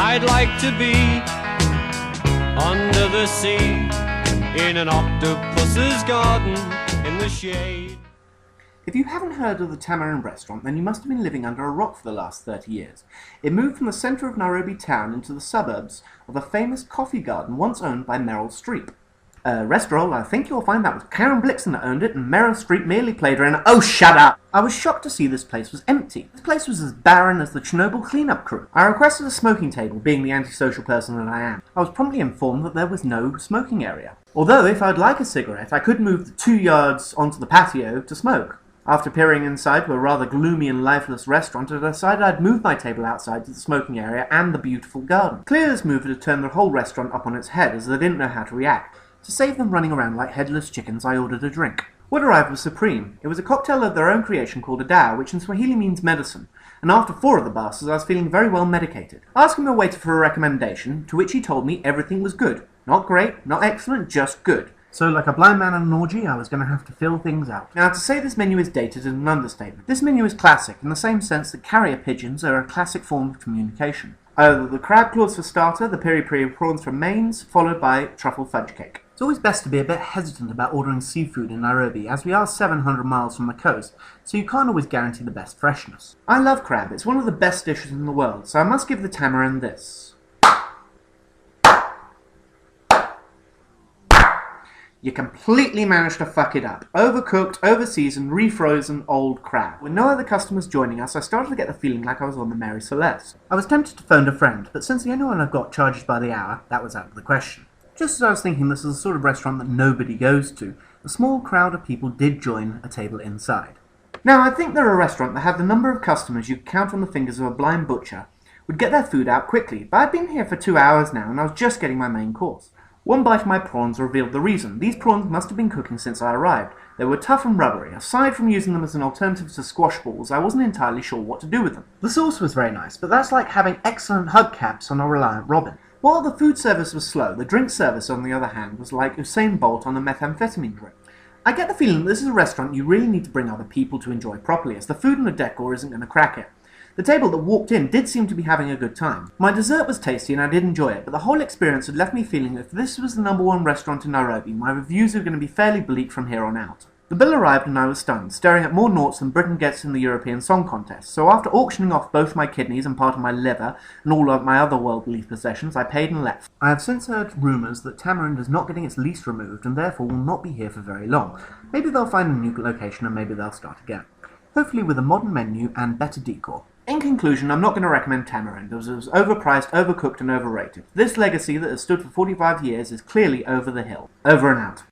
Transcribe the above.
I'd like to be under the sea, in an octopus's garden, in the shade. If you haven't heard of the Tamarind restaurant, then you must have been living under a rock for the last 30 years. It moved from the centre of Nairobi town into the suburbs of a famous coffee garden once owned by Meryl Streep. Restroll, I think you'll find that was Karen Blixen that owned it, and Meryl Streep merely played her in. Oh, shut up! I was shocked to see this place was empty. This place was as barren as the Chernobyl cleanup crew. I requested a smoking table, being the antisocial person that I am. I was promptly informed that there was no smoking area. Although, if I'd like a cigarette, I could move the 2 yards onto the patio to smoke. After peering inside to a rather gloomy and lifeless restaurant, I decided I'd move my table outside to the smoking area and the beautiful garden. Clearly this move had turned the whole restaurant up on its head, as they didn't know how to react. To save them running around like headless chickens, I ordered a drink. What arrived was supreme. It was a cocktail of their own creation called a dawa, which in Swahili means medicine, and after 4 of the bastards I was feeling very well medicated. Asking the waiter for a recommendation, to which he told me everything was good. Not great, not excellent, just good. So, like a blind man in an orgy, I was going to have to fill things out. Now, to say this menu is dated is an understatement. This menu is classic, in the same sense that carrier pigeons are a classic form of communication. The crab claws for starter, the piri-piri prawns for mains, followed by truffle fudge cake. It's always best to be a bit hesitant about ordering seafood in Nairobi, as we are 700 miles from the coast, so you can't always guarantee the best freshness. I love crab, it's one of the best dishes in the world, so I must give the Tamarind this. You completely managed to fuck it up. Overcooked, overseasoned, refrozen old crab. With no other customers joining us, I started to get the feeling like I was on the Mary Celeste. I was tempted to phone a friend, but since the only one I've got charges by the hour, that was out of the question. Just as I was thinking this is the sort of restaurant that nobody goes to, a small crowd of people did join a table inside. Now, I think they're a restaurant that had the number of customers you could count on the fingers of a blind butcher would get their food out quickly, but I've been here for 2 hours now and I was just getting my main course. One bite of my prawns revealed the reason. These prawns must have been cooking since I arrived. They were tough and rubbery. Aside from using them as an alternative to squash balls, I wasn't entirely sure what to do with them. The sauce was very nice, but that's like having excellent hubcaps on a Reliant Robin. While the food service was slow, the drink service, on the other hand, was like Usain Bolt on a methamphetamine drip. I get the feeling that this is a restaurant you really need to bring other people to enjoy properly, as the food and the decor isn't going to crack it. The table that walked in did seem to be having a good time. My dessert was tasty and I did enjoy it, but the whole experience had left me feeling that if this was the #1 restaurant in Nairobi, my reviews are going to be fairly bleak from here on out. The bill arrived and I was stunned, staring at more noughts than Britain gets in the European Song Contest, so after auctioning off both my kidneys and part of my liver and all of my other worldly possessions, I paid and left. I have since heard rumours that Tamarind is not getting its lease removed and therefore will not be here for very long. Maybe they'll find a new location and maybe they'll start again. Hopefully with a modern menu and better decor. In conclusion, I'm not going to recommend Tamarind, as it was overpriced, overcooked and overrated. This legacy that has stood for 45 years is clearly over the hill. Over and out.